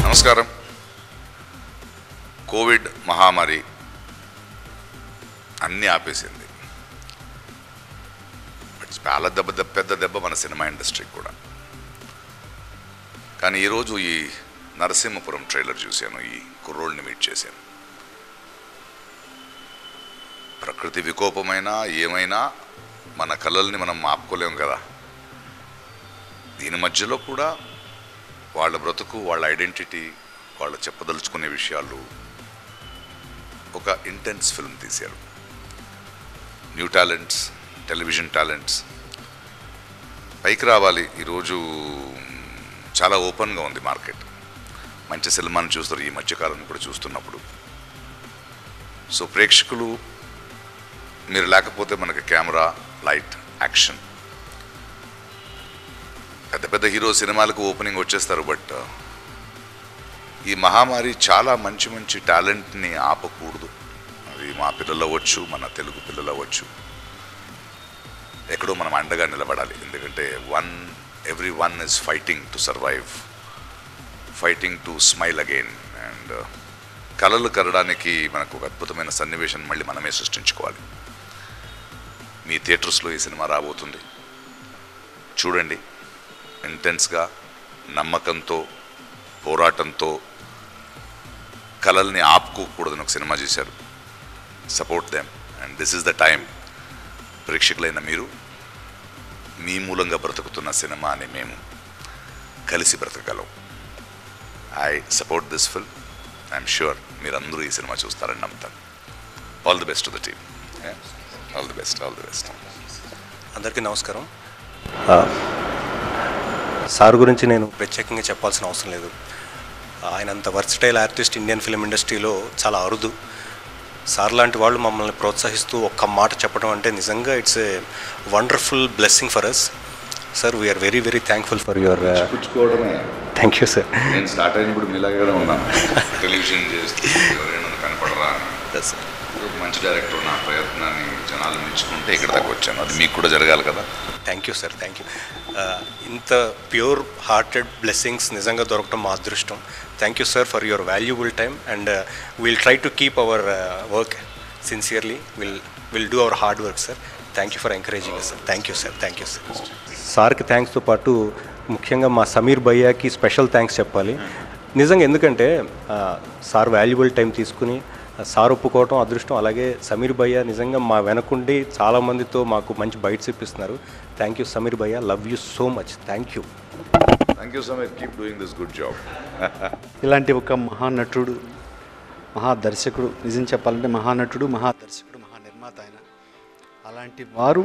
నమస్కారం. కోవిడ్ మహామారి అన్నీ ఆపేసింది. చాలా పెద్ద దెబ్బ మన సినిమా ఇండస్ట్రీకి కూడా. కానీ ఈరోజు ఈ నరసింహపురం ట్రైలర్ చూశాను, ఈ కుర్రోళ్ళని మీట్ చేశాను. ప్రకృతి వికోపమైనా ఏమైనా మన కళల్ని మనం ఆపుకోలేము కదా. దీని మధ్యలో కూడా వాళ్ళ బ్రతుకు, వాళ్ళ ఐడెంటిటీ, వాళ్ళు చెప్పదలుచుకునే విషయాలు, ఒక ఇంటెన్స్ ఫిల్మ్ తీశారు. న్యూ టాలెంట్స్, టెలివిజన్ టాలెంట్స్ పైకి రావాలి. ఈరోజు చాలా ఓపెన్గా ఉంది మార్కెట్. మంచి సినిమాను చూస్తారు ఈ మధ్యకాలం కూడా చూస్తున్నప్పుడు. సో ప్రేక్షకులు మీరు లేకపోతే మనకి కెమెరా, లైట్, యాక్షన్, పెద్ద హీరో సినిమాలకు ఓపెనింగ్ వచ్చేస్తారు. బట్ ఈ మహామారి చాలా మంచి టాలెంట్ని ఆపకూడదు. అది మా పిల్లలు అవ్వచ్చు, మన తెలుగు పిల్లలు అవ్వచ్చు. ఎక్కడో మనం అండగా నిలబడాలి. ఎందుకంటే every one is fighting to survive, fighting to smile again. And కళలు కరడానికి మనకు ఒక అద్భుతమైన సన్నివేశం మళ్ళీ మనమే సృష్టించుకోవాలి. మీ థియేటర్స్లో ఈ సినిమా రాబోతుంది, చూడండి. ఇంటెన్స్గా, నమ్మకంతో, పోరాటంతో, కళల్ని ఆపుకోకూడదని ఒక సినిమా చేశారు. Support them and this is the time. ప్రేక్షకులైన మీరు, మీ మూలంగా బ్రతుకుతున్న సినిమా అని మేము కలిసి బ్రతకగలం. I support this film. I'm sure మీరందరూ ఈ సినిమా చూస్తారని నమ్ముతాను. All the best to the team. All the best. అందరికీ నమస్కారం. సార్ గురించి నేను ప్రత్యేకంగా చెప్పాల్సిన అవసరం లేదు. ఆయన అంత వర్సిటైల్ ఆర్టిస్ట్ ఇండియన్ ఫిల్మ్ ఇండస్ట్రీలో చాలా అరుదు. సార్ లాంటి వాళ్ళు మమ్మల్ని ప్రోత్సహిస్తూ ఒక్క మాట చెప్పడం అంటే నిజంగా it's a wonderful blessing for us. Sir we are very thankful for your. Thank you sir. నేను స్టార్ట్ అయినప్పుడు మీలాగే ఉన్నాను. టెలివిజన్ చేస్తూ ఎవరైనా కనపడరా, మంచి డైరెక్టర్ నా ప్రయత్నాన్ని జనాలు మెచ్చుకుంటే ఇక్కడ దాకా వచ్చాను. అది మీకు కూడా జరగాలి కదా. Thank you sir, thank you. ఇంత ప్యూర్ హార్టెడ్ బ్లెస్సింగ్స్ నిజంగా దొరకడం మా అదృష్టం. Thank you sir for your valuable time. And will try to keep our work sincerely. Will do our hard work sir. Thank you for encouraging sir. Thank you sir. సార్కి థ్యాంక్స్తో పాటు ముఖ్యంగా మా Sameer భయ్యాకి special thanks చెప్పాలి నిజంగా. ఎందుకంటే sir valuable time తీసుకుని sir ఒప్పుకోవటం అదృష్టం. అలాగే సమీర్ భయ్య నిజంగా మా వెనకుండి చాలామందితో మాకు మంచి బైట్స్ ఇప్పిస్తున్నారు. థ్యాంక్ యూ సమీర్ భయ్య. Love you so much. Thank you Sameer. Keep doing this good job. ఇలాంటి ఒక మహానటుడు, మహాదర్శకుడు, నిజం చెప్పాలంటే మహానటుడు, మహాదర్శకుడు, మహానిర్మాత ఆయన. అలాంటి వారు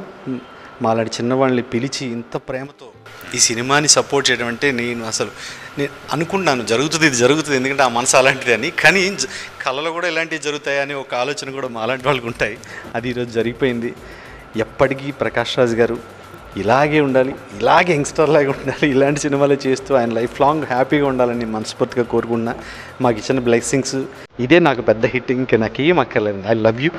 మాలాంటి చిన్నవాళ్ళని పిలిచి ఇంత ప్రేమతో ఈ సినిమాని సపోర్ట్ చేయడం అంటే నేను అనుకున్నాను ఇది జరుగుతుంది ఎందుకంటే ఆ మనసు అలాంటిది అని. కానీ కళలో కూడా ఇలాంటివి జరుగుతాయని ఒక ఆలోచన కూడా మాలాంటి వాళ్ళకి ఉంటాయి. అది ఈరోజు జరిగిపోయింది. ఎప్పటికీ ప్రకాష్ రాజ్ గారు ఇలాగే ఉండాలి, ఇలాగే యంగ్స్టర్ లాగా ఉండాలి, ఇలాంటి సినిమాలు చేస్తూ ఆయన లైఫ్ లాంగ్ హ్యాపీగా ఉండాలని మనస్ఫూర్తిగా కోరుకున్నా. మాకు ఇచ్చిన బ్లెస్సింగ్స్ ఇదే నాకు పెద్ద హిట్. ఇంకా నాకు ఏం అక్కర్లేదు. I love you.